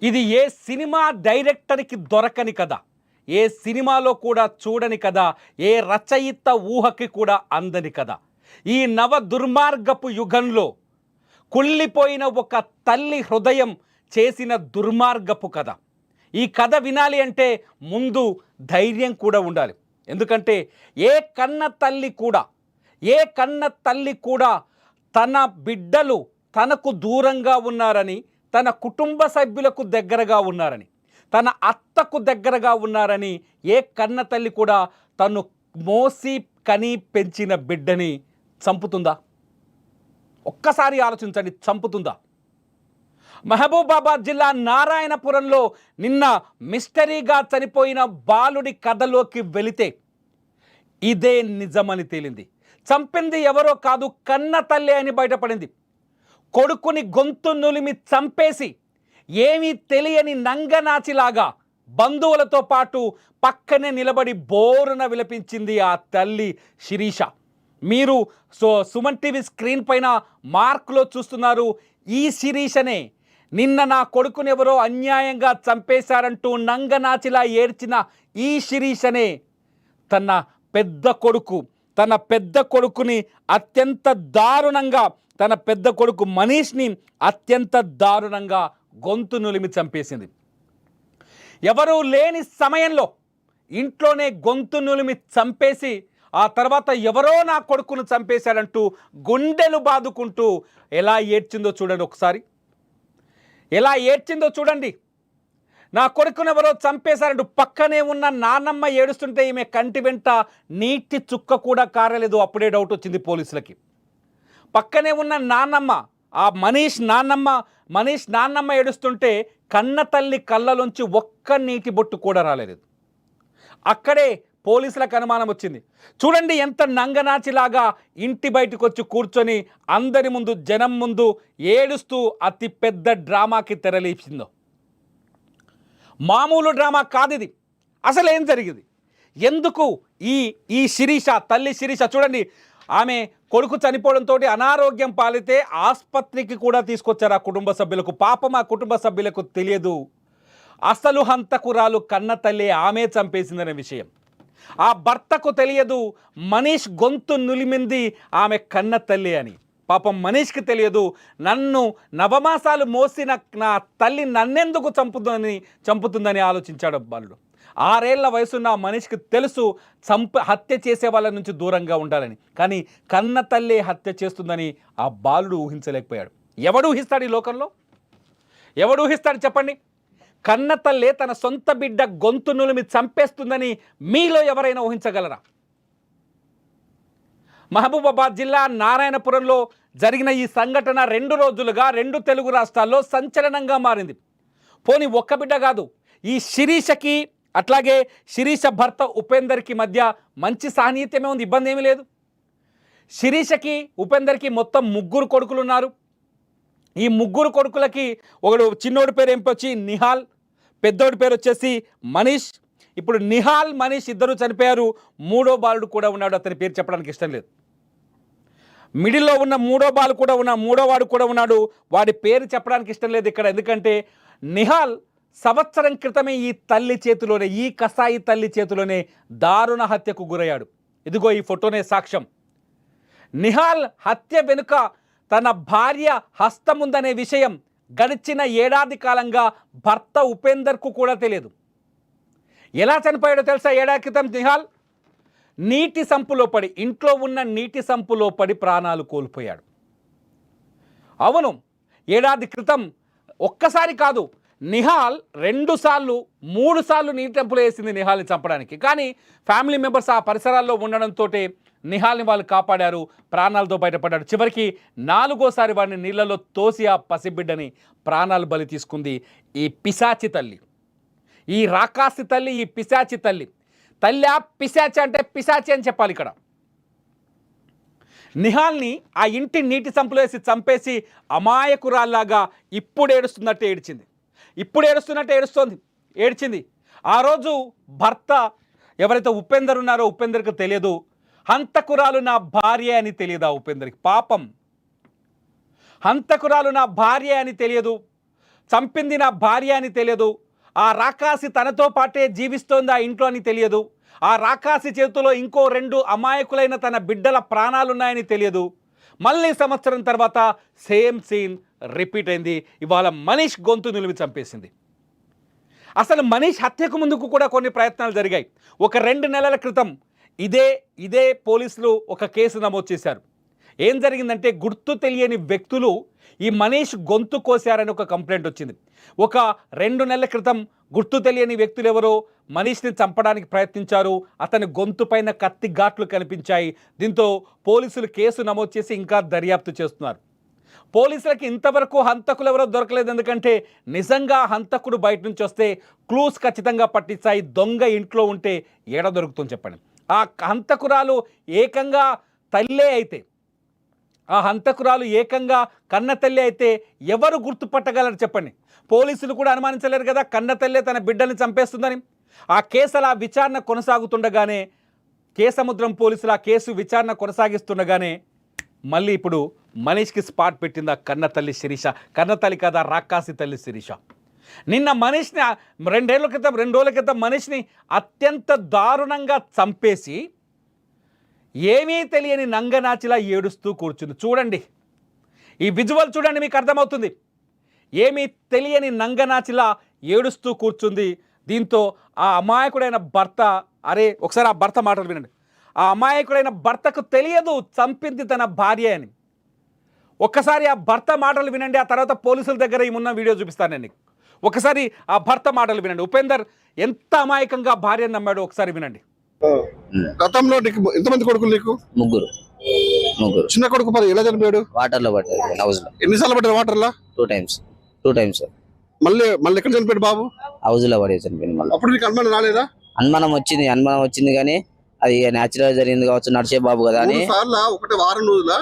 ఇది ఏ సినిమా డైరెక్టర్కి దొరకని కథ, ఏ సినిమాలో కూడా చూడని కథ, ఏ రచయిత ఊహకి కూడా అందని కథ. ఈ నవ దుర్మార్గపు యుగంలో కుళ్ళిపోయిన ఒక తల్లి హృదయం చేసిన దుర్మార్గపు కథ. ఈ కథ వినాలి అంటే ముందు ధైర్యం కూడా ఉండాలి. ఎందుకంటే ఏ కన్న తల్లి కూడా తన బిడ్డలు తనకు దూరంగా ఉన్నారని, తన కుటుంబ సభ్యులకు దగ్గరగా ఉన్నారని, తన అత్తకు దగ్గరగా ఉన్నారని ఏ కన్న తల్లి కూడా తను మోసి కని పెంచిన బిడ్డని చంపుతుందా? ఒక్కసారి ఆలోచించండి, చంపుతుందా? మహబూబాబాద్ జిల్లా నారాయణపురంలో నిన్న మిస్టరీగా చనిపోయిన బాలుడి కథలోకి వెళితే ఇదే నిజమని తేలింది. చంపింది ఎవరో కాదు, కన్న తల్లి అని బయటపడింది. కొడుకుని గొంతు నులిమి చంపేసి ఏమీ తెలియని నంగనాచిలాగా బంధువులతో పాటు పక్కనే నిలబడి బోరున విలపించింది ఆ తల్లి శిరీష. మీరు సుమన్ టీవీ స్క్రీన్ పైన మార్క్లో చూస్తున్నారు. ఈ శిరీషనే నిన్న నా కొడుకుని ఎవరో అన్యాయంగా చంపేశారంటూ నంగనాచిలా ఏడ్చిన ఈ శిరీషనే తన పెద్ద కొడుకుని అత్యంత దారుణంగా, తన పెద్ద కొడుకు మనీష్ని అత్యంత దారుణంగా గొంతు నులిమి చంపేసింది. ఎవరూ లేని సమయంలో ఇంట్లోనే గొంతు నులిమి చంపేసి ఆ తర్వాత ఎవరో నా కొడుకును చంపేశాడంటూ గుండెలు బాదుకుంటూ ఎలా ఏడ్చిందో చూడండి. ఒకసారి ఎలా ఏడ్చిందో చూడండి. నా కొడుకును ఎవరో చంపేశారంటూ పక్కనే ఉన్న నాన్నమ్మ ఏడుస్తుంటే ఈమె కంటి వెంట నీటి చుక్క కూడా కారలేదు. అప్పుడే డౌట్ వచ్చింది పోలీసులకి. పక్కనే ఉన్న నాన్నమ్మ, ఆ మనీష్ నాన్నమ్మ ఏడుస్తుంటే కన్న తల్లి కళ్ళలోంచి ఒక్క నీటి బొట్టు కూడా రాలేదు. అక్కడే పోలీసులకు అనుమానం వచ్చింది. చూడండి ఎంత నంగనాచిలాగా ఇంటి బయటకు వచ్చి కూర్చొని అందరి ముందు, జనం ముందు ఏడుస్తూ అతి పెద్ద డ్రామాకి తెరలేచిందో. మామూలు డ్రామా కాదు ఇది. అసలు ఏం జరిగింది? ఎందుకు ఈ తల్లి శిరీష చూడండి, ఆమె కొడుకు చనిపోవడంతో అనారోగ్యం పాలితే ఆసుపత్రికి కూడా తీసుకొచ్చారు ఆ కుటుంబ సభ్యులకు. పాపం ఆ కుటుంబ సభ్యులకు తెలియదు అసలు హంతకురాలు కన్న తల్లి ఆమె చంపేసిందనే విషయం. ఆ భర్తకు తెలియదు మనీష్ గొంతు నులిమింది ఆమె కన్న తల్లి అని. పాపం మనీష్కి తెలియదు నన్ను నవమాసాలు మోసిన నా తల్లి నన్నెందుకు చంపుతుందని ఆలోచించాడు బాలుడు. 6 ఏళ్ల వయసున్న మనీష్కి తెలుసు హత్య చేసే వాళ్ళ నుంచి దూరంగా ఉండాలని. కానీ కన్న తల్లి హత్య చేస్తుందని ఆ బాలుడు ఊహించలేకపోయాడు. ఎవడు ఊహిస్తాడు ఈ లోకంలో? ఎవడు ఊహిస్తాడు చెప్పండి? కన్న తల్లే తన సొంత బిడ్డ గొంతు నులిమి చంపేస్తుందని మీలో ఎవరైనా ఊహించగలరా? మహబూబాబాద్ జిల్లా నారాయణపురంలో జరిగిన ఈ సంఘటన 2 రోజులుగా 2 తెలుగు రాష్ట్రాల్లో సంచలనంగా మారింది. పోనీ ఒక్క బిడ్డ కాదు, ఈ శిరీషకి అట్లాగే శిరీష భర్త ఉపేందర్కి మధ్య మంచి సాన్నిహిత్యమే ఉంది, ఇబ్బంది ఏమీ లేదు. శిరీషకి ఉపేందర్కి మొత్తం 3 కొడుకులు ఉన్నారు. ఈ 3 కొడుకులకి ఒకడు చిన్నోడి పేరు వచ్చి నిహాల్, పెద్దోడి పేరు వచ్చేసి మనీష్. ఇప్పుడు నిహాల్, మనీష్ ఇద్దరు చనిపోయారు. 3వ బాలుడు కూడా ఉన్నాడు, అతని పేరు చెప్పడానికి ఇష్టం లేదు. మిడిల్లో ఉన్న 3వ బాలు కూడా 3వ వాడు కూడా ఉన్నాడు, వాడి పేరు చెప్పడానికి ఇష్టం లేదు ఇక్కడ. ఎందుకంటే నిహాల్ సంవత్సరం క్రితమే ఈ కసాయి తల్లి చేతిలోనే దారుణ హత్యకు గురయ్యాడు. ఇదిగో ఈ ఫోటోనే సాక్ష్యం. నిహాల్ హత్య వెనుక తన భార్య హస్తముందనే విషయం గడిచిన 1 ఏడాది కాలంగా భర్త ఉపేందర్కు కూడా తెలియదు. ఎలా చనిపోయాడో తెలుసా? 1 ఏడాది క్రితం నిహాల్ నీటి సంపులో పడి, ఇంట్లో ఉన్న నీటి సంపులో పడి ప్రాణాలు కోల్పోయాడు. అవును, 1 ఏడాది క్రితం ఒక్కసారి కాదు, నిహాల్ 2 సార్లు 3 సార్లు నీటి సంపులో వేసింది నిహాల్ని చంపడానికి. కానీ ఫ్యామిలీ మెంబర్స్ ఆ పరిసరాల్లో ఉండడంతో నిహాల్ని వాళ్ళు కాపాడారు, ప్రాణాలతో బయటపడ్డాడు. చివరికి 4వసారి వాడిని నీళ్ళలో తోసి ఆ పసిబిడ్డని ప్రాణాలు బలి తీసుకుంది ఈ పిశాచి తల్లి, ఈ రాకాసి తల్లి, ఈ పిశాచి తల్లి. తల్లి పిశాచి అంటే పిశాచి అని చెప్పాలి ఇక్కడ. నిహాల్ని ఆ ఇంటి నీటి సంపులో వేసి చంపేసి అమాయకురాల్లాగా ఇప్పుడు ఏడుస్తుంది. ఆ రోజు భర్త ఎవరైతే ఉపేందర్ ఉన్నారో ఉపేందర్కి తెలియదు హంతకురాలు నా భార్య అని తెలియదు. ఆ ఉపేందర్కి పాపం హంతకురాలు నా భార్య అని తెలియదు. చంపింది నా భార్య అని తెలియదు, ఆ రాకాసి తనతో పాటే జీవిస్తోంది ఆ ఇంట్లో అని తెలియదు, ఆ రాకాసి చేతిలో ఇంకో 2 అమాయకులైన తన బిడ్డల ప్రాణాలున్నాయని తెలియదు. మళ్ళీ సంవత్సరం తర్వాత సేమ్ సీన్ రిపీట్ అయింది. ఇవాళ మనీష్ గొంతు నిలివి చంపేసింది. అసలు మనీష్ హత్యకు ముందుకు కూడా కొన్ని ప్రయత్నాలు జరిగాయి. ఒక 2 నెలల క్రితం ఇదే పోలీసులు ఒక కేసు నమోదు చేశారు. ఏం జరిగిందంటే, గుర్తు తెలియని వ్యక్తులు ఈ మనీష్ గొంతు కోశారని ఒక కంప్లైంట్ వచ్చింది. ఒక 2 నెలల క్రితం గుర్తు తెలియని వ్యక్తులు ఎవరో మనీష్ని చంపడానికి ప్రయత్నించారు. అతని గొంతు పైన కత్తి ఘాట్లు కనిపించాయి. దీంతో పోలీసులు కేసు నమోదు చేసి ఇంకా దర్యాప్తు చేస్తున్నారు. పోలీసులకి ఇంతవరకు హంతకులు ఎవరో దొరకలేదు. ఎందుకంటే నిజంగా హంతకుడు బయట నుంచి వస్తే క్లూస్ ఖచ్చితంగా పట్టిస్తాయి. దొంగ ఇంట్లో ఉంటే ఏడ దొరుకుతుంది చెప్పండి. ఆ హంతకురాలు ఏకంగా తల్లే అయితే, ఆ హంతకురాలు ఏకంగా కన్న తల్లి అయితే ఎవరు గుర్తుపట్టగలరు చెప్పండి? పోలీసులు కూడా అనుమానించలేరు కదా కన్న తల్లే తన బిడ్డల్ని చంపేస్తుందని. ఆ కేసు అలా విచారణ కొనసాగుతుండగానే, కేసముద్రం పోలీసులు ఆ కేసు విచారణ కొనసాగిస్తుండగానే మళ్ళీ ఇప్పుడు మనీష్కి స్పాట్ పెట్టింది ఆ కన్న తల్లి శిరీష. కన్న తల్లి కదా, రాకాసి తల్లి శిరీష. నిన్న మనీష్ని 2 రోజుల క్రితం మనీష్ని అత్యంత దారుణంగా చంపేసి ఏమీ తెలియని నంగనాచిలా ఏడుస్తూ కూర్చుంది. చూడండి, ఈ విజువల్ చూడండి, మీకు అర్థమవుతుంది. ఏమీ తెలియని నంగనాచిలా ఏడుస్తూ కూర్చుంది. దీంతో ఆ అమాయకుడైన భర్త, ఒకసారి ఆ భర్త మాటలు వినండి. ఆ అమాయకుడైన భర్తకు తెలియదు చంపింది తన భార్య అని. ఒక్కసారి ఆ భర్త మాటలు వినండి. ఆ తర్వాత పోలీసుల దగ్గర ఈ వీడియో చూపిస్తాను నేను. ఒకసారి ఆ భర్త మాటలు వినండి. ఉపేందర్ ఎంత అమాయకంగా భార్యను నమ్మాడో ఒకసారి వినండి. గతంలో నీకు ఎంతమంది కొడుకులు? నీకు ముగ్గురు. చిన్న కొడుకు మరి ఎలా చనిపోయాడు? వాటర్ లో పడ్డాడు, హౌస్ లో. ఎన్నిసార్లు పడ్డాడు వాటర్ లో? 2 టైమ్స్. మళ్ళీ ఎక్కడ చనిపోయాడు బాబు? హౌస్ లో పడే చనిపోయింది. మళ్ళీ అప్పుడు నీకు అనుమానం రాలేదా? అనుమానం వచ్చింది కానీ అది న్యాచురల్ జరిగింది కావచ్చు, నడిచే బాబు కదా అని. 3 సార్లు ఒకటే వారం రోజుల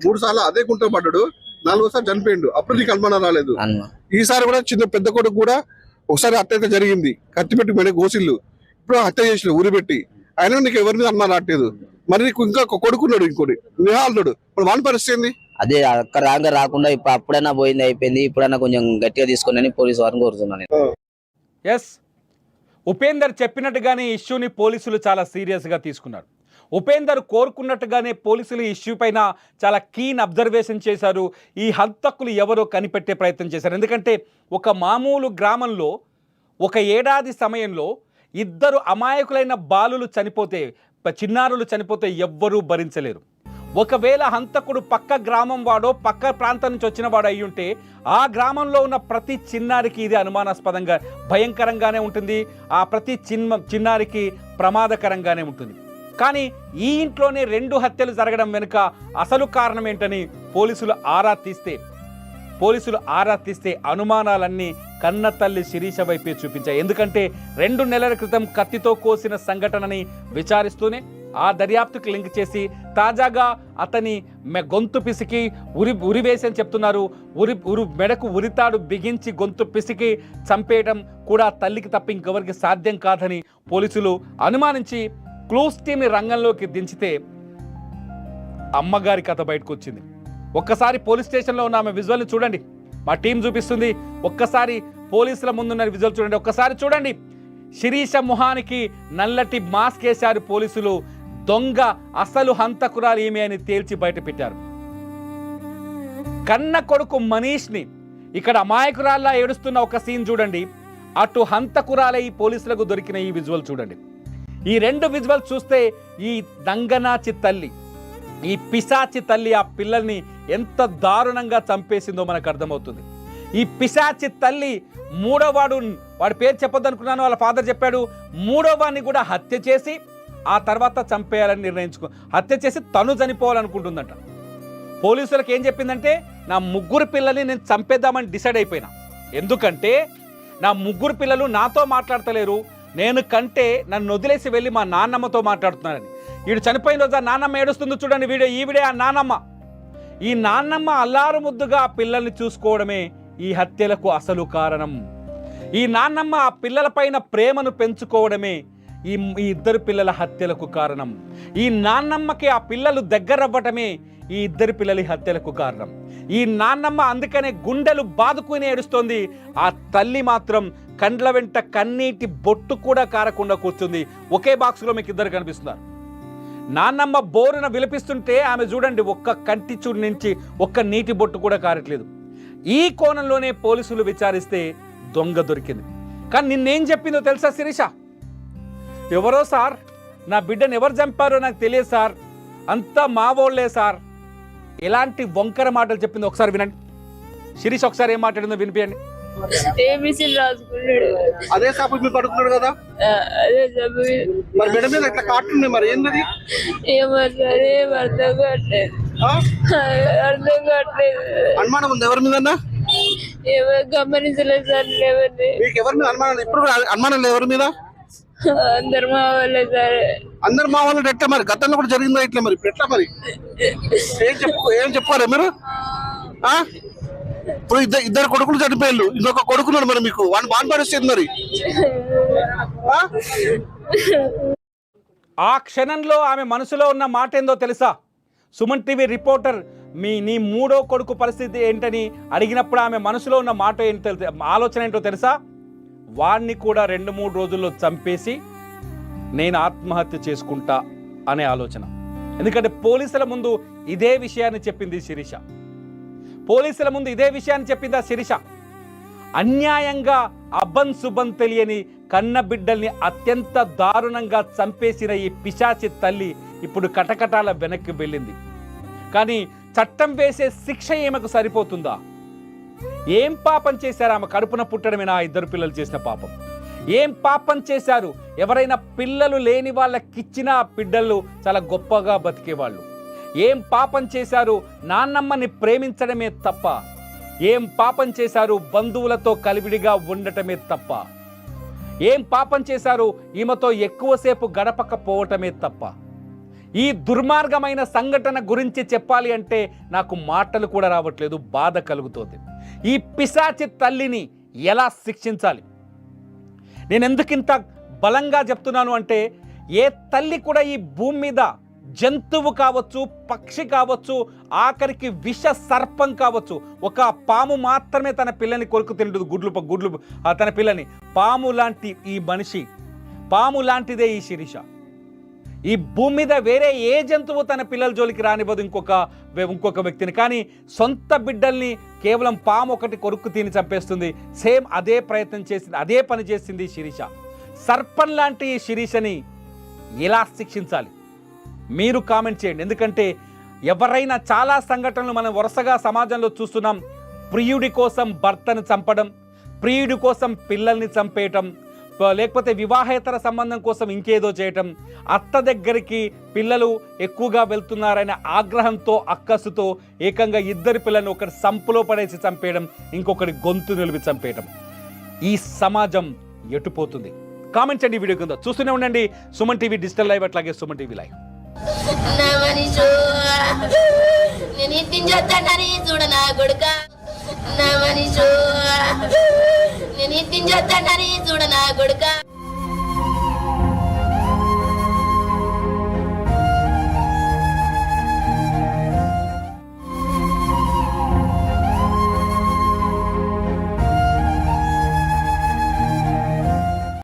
3 సార్లు అదే కుంట పడ్డాడు, 4వసారి చనిపోయిండు. అప్పుడు నీకు అనుమానం రాలేదు? ఈసారి కూడా చిన్న పెద్ద కొడుకు కూడా ఒకసారి హత్య జరిగింది, కత్తి పెట్టి పోయిన గోసిల్లు. ఇప్పుడు హత్య చేసిన ఊరి పెట్టి, అయినా నీకు ఎవరి మీద అనుమానం రావట్లేదు. మరి నీకు ఇంకా కొడుకున్నాడు, ఇంకోటి నిహాలుడు. ఇప్పుడు వాని పరిస్థితి ఏంది? అదే అక్కడ రాకుండా ఇప్పుడు అప్పుడైనా పోయింది, అయిపోయింది. ఇప్పుడైనా కొంచెం గట్టిగా తీసుకుని పోలీసు వారిని కోరుతున్నాను. ఎస్, ఉపేందర్ చెప్పినట్టుగానే ఇష్యూని పోలీసులు చాలా సీరియస్గా తీసుకున్నారు. ఉపేందర్ కోరుకున్నట్టుగానే పోలీసులు ఇష్యూ పైన చాలా కీన్ అబ్జర్వేషన్ చేశారు. ఈ హంతకులు ఎవరో కనిపెట్టే ప్రయత్నం చేశారు. ఎందుకంటే ఒక మామూలు గ్రామంలో 1 ఏడాది సమయంలో 2 అమాయకులైన బాలులు చనిపోతే, చిన్నారులు చనిపోతే ఎవ్వరూ భరించలేరు. ఒకవేళ హంతకుడు పక్క గ్రామం వాడో పక్క ప్రాంతం నుంచి వచ్చిన వాడు అయి ఉంటే ఆ గ్రామంలో ఉన్న ప్రతి చిన్నారికి ఇది అనుమానాస్పదంగా భయంకరంగానే ఉంటుంది. ఆ ప్రతి చిన్నారికి ప్రమాదకరంగానే ఉంటుంది. కానీ ఈ ఇంట్లోనే 2 హత్యలు జరగడం వెనుక అసలు కారణం ఏంటని పోలీసులు ఆరా తీస్తే అనుమానాలన్నీ కన్న తల్లి శిరీష వైపే చూపించాయి. ఎందుకంటే 2 నెలల క్రితం కత్తితో కోసిన సంఘటనని విచారిస్తూనే ఆ దర్యాప్తుకు లింక్ చేసి తాజాగా అతని గొంతు పిసికి ఉరివేసని చెప్తున్నారు. మెడకు ఉరితాడు బిగించి గొంతు పిసికి చంపేయడం కూడా తల్లికి తప్ప ఇంకెవరికి సాధ్యం కాదని పోలీసులు అనుమానించి క్లూస్ టీమ్ని రంగంలోకి దించితే అమ్మగారి కథ బయటకు వచ్చింది. ఒక్కసారి పోలీస్ స్టేషన్లో ఉన్న ఆమె విజువల్ని చూడండి, మా టీం చూపిస్తుంది. ఒక్కసారి పోలీసుల ముందున్న విజువల్ చూడండి. ఒక్కసారి చూడండి, శిరీష మొహానికి నల్లటి మాస్క్ వేశారు పోలీసులు. దొంగ అసలు హంతకురాలు ఏమి అని తేల్చి బయట పెట్టారు. కన్న కొడుకు మనీష్ని ఇక్కడ అమాయకురాల్లా ఏడుస్తున్న ఒక సీన్ చూడండి, అటు హంతకురాలై పోలీసులకు దొరికిన ఈ విజువల్ చూడండి. ఈ 2 విజువల్ చూస్తే ఈ దంగనాచి తల్లి, ఈ పిశాచి తల్లి ఆ పిల్లల్ని ఎంత దారుణంగా చంపేసిందో మనకు అర్థమవుతుంది. ఈ పిశాచి తల్లి వాడి పేరు చెప్పొద్దు అనుకున్నాను, వాళ్ళ ఫాదర్ చెప్పాడు. 3వ వాడిని కూడా హత్య చేసి ఆ తర్వాత చంపేయాలని హత్య చేసి తను చనిపోవాలనుకుంటుందంట. పోలీసులకు ఏం చెప్పిందంటే, నా 3 పిల్లల్ని నేను చంపేద్దామని డిసైడ్ అయిపోయినా. ఎందుకంటే నా 3 పిల్లలు నాతో మాట్లాడతలేరు, నేను కంటే నన్ను వదిలేసి వెళ్ళి మా నాన్నమ్మతో మాట్లాడుతున్నానని. వీడు చనిపోయిన రోజు ఆ నాన్నమ్మ ఏడుస్తుంది చూడండి ఈవిడే ఆ నాన్నమ్మ. ఈ నాన్నమ్మ అల్లారు ముద్దుగా ఆ పిల్లల్ని చూసుకోవడమే ఈ హత్యలకు అసలు కారణం. ఈ నాన్నమ్మ ఆ పిల్లలపైన ప్రేమను పెంచుకోవడమే ఈ 2 పిల్లల హత్యలకు కారణం. ఈ నాన్నమ్మకి ఆ పిల్లలు దగ్గరవ్వటమే ఈ 2 పిల్లల హత్యలకు కారణం. ఈ నాన్నమ్మ అందుకనే గుండెలు బాదుకుని ఏడుస్తోంది. ఆ తల్లి మాత్రం కండ్ల వెంట కన్నీటి బొట్టు కూడా కారకుండా కూర్చుంది. ఒకే బాక్స్లో మీకు ఇద్దరు కనిపిస్తున్నారు. నాన్నమ్మ బోరున విలపిస్తుంటే ఆమె చూడండి ఒక్క కంటి చూడు నుంచి ఒక్క నీటి బొట్టు కూడా కారట్లేదు. ఈ కోణంలోనే పోలీసులు విచారిస్తే దొంగ దొరికింది. కానీ నిన్నేం చెప్పిందో తెలుసా శిరీష? ఎవరో సార్, నా బిడ్డను ఎవరు చంపారో నాకు తెలియదు సార్, అంతా మా వాళ్ళే సార్, ఎలాంటి వంకర మాటలు చెప్పింది ఒకసారి వినండి. శిరీష ఒకసారి ఏం మాట్లాడిందో వినిపించండి. అదే సాపు మీరు పడుకున్నాడు కదా, మరి మెడ మీద ఎట్లా కాటుంది, మరి ఏంటది? అనుమానం ఉంది ఎవరి మీద? గమనించలేదు సార్. మీకు ఎవరి మీద అనుమానం? ఇప్పుడు అనుమానం ఎవరి మీద? అందరు మా వాళ్ళే సార్. అందరు మా వాళ్ళు ఎట్లా మరి? గతంలో కూడా జరిగిందా ఇట్లా? మరి ఇప్పుడు ఎట్లా మరి? ఏం చెప్పుకోరా మీరు? ఇప్పుడు ఇద్దరు కొడుకులు చనిపోయారు, ఇంకొక కొడుకున్నాడు మరి మీకు వాన్ పరిస్థితి మరి. ఆ క్షణంలో ఆమె మనసులో ఉన్న మాట ఏందో తెలుసా? సుమన్ టీవీ రిపోర్టర్ నీ మూడో కొడుకు పరిస్థితి ఏంటని అడిగినప్పుడు ఆమె మనసులో ఉన్న మాట ఏంటో, ఆలోచన ఏంటో తెలుసా? వాడిని కూడా 2-3 రోజుల్లో చంపేసి నేను ఆత్మహత్య చేసుకుంటా అనే ఆలోచన. ఎందుకంటే పోలీసుల ముందు ఇదే విషయాన్ని చెప్పింది శిరీష. పోలీసుల ముందు ఇదే విషయాన్ని చెప్పింది ఆ శిరీష. అన్యాయంగా అబ్బన్ సుబ్బన్ తెలియని కన్న బిడ్డల్ని అత్యంత దారుణంగా చంపేసిన ఈ పిశాచి తల్లి ఇప్పుడు కటకటాల వెనక్కి వెళ్ళింది. కానీ చట్టం వేసే శిక్ష ఈమెకు సరిపోతుందా? ఏం పాపం చేశారు? ఆమె కడుపున పుట్టడమేనా ఆ ఇద్దరు పిల్లలు చేసిన పాపం? ఏం పాపం చేశారు? ఎవరైనా పిల్లలు లేని వాళ్ళకిచ్చిన బిడ్డలు చాలా గొప్పగా బతికేవాళ్ళు. ఏం పాపం చేశారు? నాన్నమ్మని ప్రేమించడమే తప్ప. ఏం పాపం చేశారు? బంధువులతో కలివిడిగా ఉండటమే తప్ప. ఏం పాపం చేశారు? ఈమెతో ఎక్కువసేపు గడపకపోవటమే తప్ప. ఈ దుర్మార్గమైన సంఘటన గురించి చెప్పాలి అంటే నాకు మాటలు కూడా రావట్లేదు, బాధ కలుగుతోంది. ఈ పిశాచి తల్లిని ఎలా శిక్షించాలి? నేను ఎందుకింత బలంగా చెప్తున్నాను అంటే, ఏ తల్లి కూడా ఈ భూమి మీద జంతువు కావచ్చు, పక్షి కావచ్చు, ఆఖరికి విష సర్పం కావచ్చు, ఒక పాము మాత్రమే తన పిల్లని కొరుకు తింటుంది, గుడ్లు తన పిల్లని. పాము లాంటి ఈ మనిషి, పాము లాంటిదే ఈ శిరీష. ఈ భూమి మీద వేరే ఏ జంతువు తన పిల్లల జోలికి రానివ్వదు ఇంకొక వ్యక్తిని. కానీ సొంత బిడ్డల్ని కేవలం పాము ఒకటి కొరుక్కు తిని చంపేస్తుంది. సేమ్ అదే ప్రయత్నం చేసింది, అదే పని చేసింది శిరీష. సర్పం లాంటి ఈ శిరీషని ఎలా శిక్షించాలి? మీరు కామెంట్ చేయండి. ఎందుకంటే ఎవరైనా చాలా సంఘటనలు మనం వరుసగా సమాజంలో చూస్తున్నాం. ప్రియుడి కోసం భర్తను చంపడం, ప్రియుడి కోసం పిల్లల్ని చంపేయటం, లేకపోతే వివాహేతర సంబంధం కోసం ఇంకేదో చేయటం, అత్త దగ్గరికి పిల్లలు ఎక్కువగా వెళ్తున్నారనే ఆగ్రహంతో అక్కసుతో ఏకంగా ఇద్దరి పిల్లల్ని ఒకటి సంపులో పడేసి చంపేయడం, ఇంకొకటి గొంతు నిలిపి చంపేయడం. ఈ సమాజం ఎటుపోతుంది? కామెంట్ చేయండి వీడియో కింద. చూస్తూనే ఉండండి సుమన్ టీవీ డిజిటల్ లైవ్, అట్లాగే సుమన్ టీవీ లైవ్. నేను